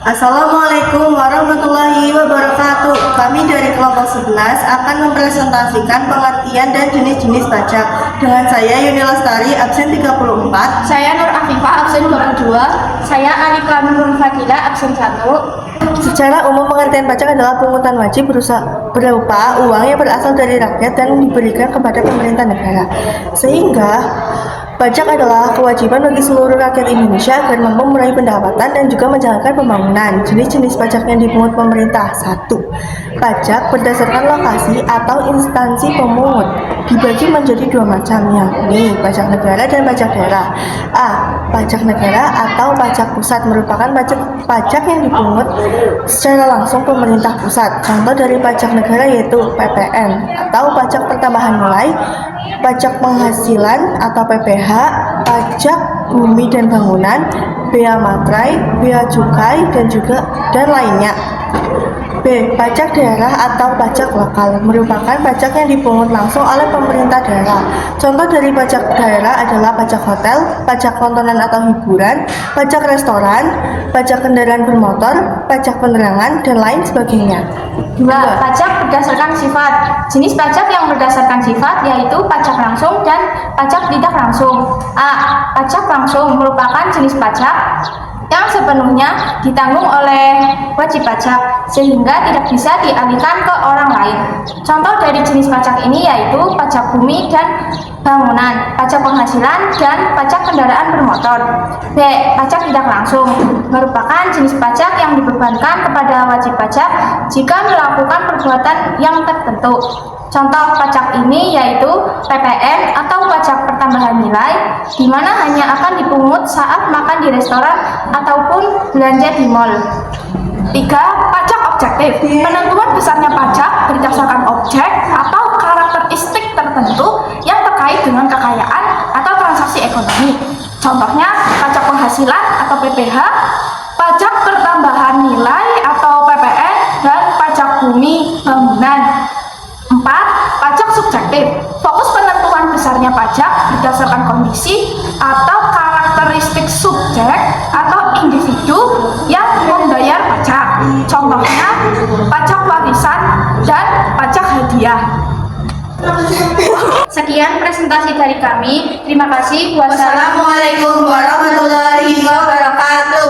Assalamualaikum warahmatullahi wabarakatuh. Kami dari kelompok 11 akan mempresentasikan pengertian dan jenis-jenis pajak. Dengan saya Yuni Lestari, absen 34. Saya Nur Afifah, absen 22. Saya Alika Nurul Fadila, absen 1. Secara umum pengertian pajak adalah pungutan wajib berupa uang yang berasal dari rakyat dan diberikan kepada pemerintah negara. Sehingga pajak adalah kewajiban bagi seluruh rakyat Indonesia agar mampu meraih pendapatan dan juga menjalankan pembangunan. Jenis-jenis pajak yang dipungut pemerintah. 1. Pajak berdasarkan lokasi atau instansi pemungut dibagi menjadi dua macam, yakni pajak negara dan pajak daerah. A. Pajak negara atau pajak pusat merupakan pajak yang dipungut secara langsung pemerintah pusat. Contoh dari pajak negara yaitu PPN atau pajak pertambahan nilai, pajak penghasilan atau PPH, pajak bumi dan bangunan, bea materai, bea cukai dan lainnya. B. Pajak daerah atau pajak lokal merupakan pajak yang dipungut langsung oleh pemerintah daerah. Contoh dari pajak daerah adalah pajak hotel, pajak tontonan atau hiburan, pajak restoran, pajak kendaraan bermotor, pajak penerangan, dan lain sebagainya. 2. Pajak berdasarkan sifat. Jenis pajak yang berdasarkan sifat yaitu pajak langsung dan pajak tidak langsung. A. Pajak langsung merupakan jenis pajak yang sepenuhnya ditanggung oleh wajib pajak sehingga tidak bisa dialihkan ke orang lain. Contoh dari jenis pajak ini yaitu pajak bumi dan bangunan, pajak penghasilan, dan pajak kendaraan bermotor. B. Pajak tidak langsung merupakan jenis pajak yang dibebankan kepada wajib pajak jika melakukan perbuatan yang tertentu. Contoh pajak ini yaitu PPN atau pajak pertambahan nilai, di mana hanya akan dipungut saat makan di restoran ataupun belanja di mal. 3. Pajak objektif. Penentuan besarnya pajak berdasarkan objek atau karakteristik tertentu yang terkait dengan kekayaan atau transaksi ekonomi. Contohnya pajak penghasilan atau PPH, pajak pertambahan nilai atau PPN, dan pajak bumi bangunan. 4. Pajak subjektif. Fokus penentuan besarnya pajak berdasarkan kondisi atau karakteristik subjek atau individu yang membayar pajak. Contohnya pajak warisan dan pajak hadiah. Sekian presentasi dari kami. Terima kasih. Wassalamualaikum warahmatullahi wabarakatuh.